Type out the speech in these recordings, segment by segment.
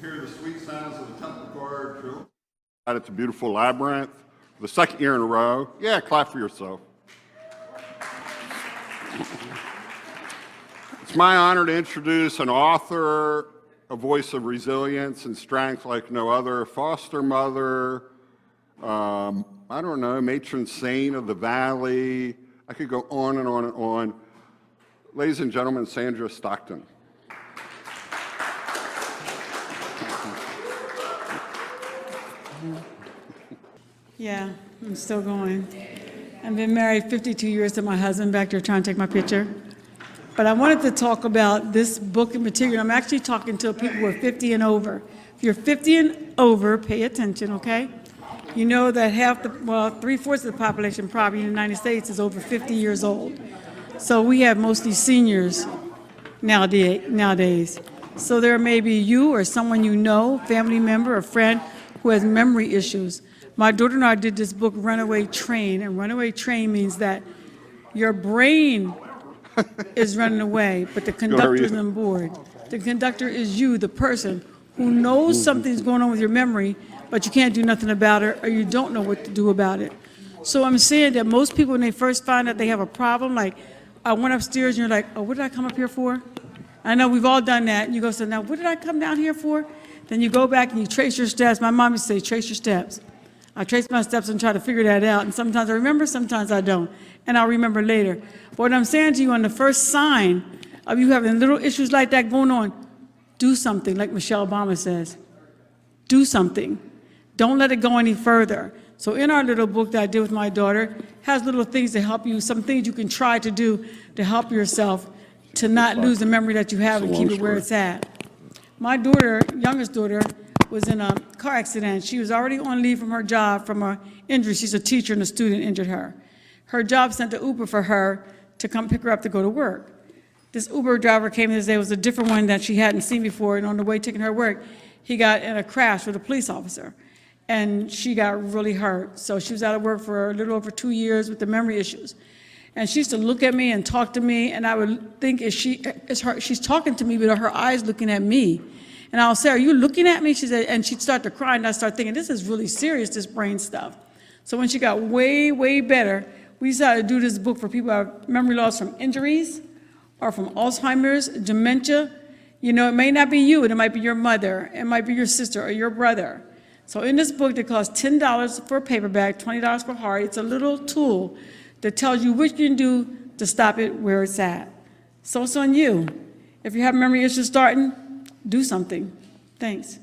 Hear the sweet sounds of the Temple Guard drill. It's a beautiful labyrinth. For the second year in a row. Yeah, clap for yourself. It's my honor to introduce an author, a voice of resilience and strength like no other, foster mother, I don't know, matron saint of the valley. I could go on and on and on. Ladies and gentlemen, Sandra Stockton. Yeah, I'm still going. I've been married 52 years to my husband back there trying to take my picture. But I wanted to talk about this book in particular. I'm actually talking to people who are 50 and over. If you're 50 and over, pay attention, okay? You know that three-fourths of the population probably in the United States is over 50 years old. So we have mostly seniors nowadays. So there may be you or someone you know, family member or friend, who has memory issues. My daughter and I did this book, Runaway Train, and Runaway Train means that your brain is running away, but the conductor is on board. The conductor is you, the person who knows something's going on with your memory, but you can't do nothing about it, or you don't know what to do about it. So I'm saying that most people, when they first find out they have a problem, like, I went upstairs and you're like, oh, what did I come up here for? I know we've all done that. And you go, so now what did I come down here for? Then you go back and you trace your steps. My mom used to say, trace your steps. I trace my steps and try to figure that out. And sometimes I remember, sometimes I don't. And I'll remember later. But what I'm saying to you, on the first sign of you having little issues like that going on, do something, like Michelle Obama says. Do something. Don't let it go any further. So in our little book that I did with my daughter, has little things to help you, some things you can try to do to help yourself to not lose the memory that you have and keep it where it's at. My daughter, youngest daughter, was in a car accident. She was already on leave from her job from an injury. She's a teacher and a student injured her. Her job sent an Uber for her to come pick her up to go to work. This Uber driver came this day, was a different one that she hadn't seen before, and on the way taking her to work, he got in a crash with a police officer, and she got really hurt. So she was out of work for a little over 2 years with the memory issues. And she used to look at me and talk to me, and I would think, she's talking to me, but her eyes looking at me. And I'll say, are you looking at me? She said, and she'd start to cry, and I'd start thinking, this is really serious, this brain stuff. So when she got way, way better, we decided to do this book for people who have memory loss from injuries or from Alzheimer's, dementia. You know, it may not be you, it might be your mother, it might be your sister or your brother. So in this book, it costs $10 for a paperback, $20 for hard. It's a little tool that tells you what you can do to stop it where it's at. So it's on you. If you have memory issues starting, do something. Thanks.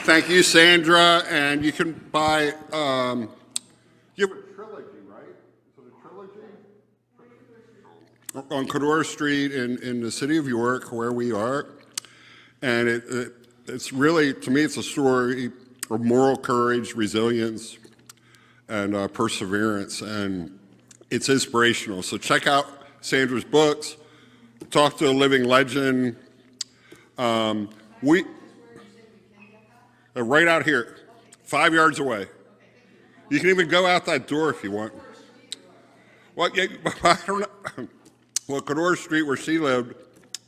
Thank you, Sandra. And you can buy, you have a trilogy, right? Is it a trilogy? On Cador Street in the city of York, where we are. And it's really, to me, it's a story of moral courage, resilience, and perseverance. And it's inspirational. So check out Sandra's books. Talk to a living legend. Right out here, 5 yards away. You can even go out that door if you want. Well, yeah, I don't know. Well, Cador Street, where she lived,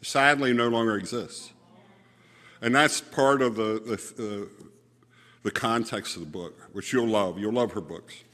sadly no longer exists. And that's part of the context of the book, which you'll love. You'll love her books.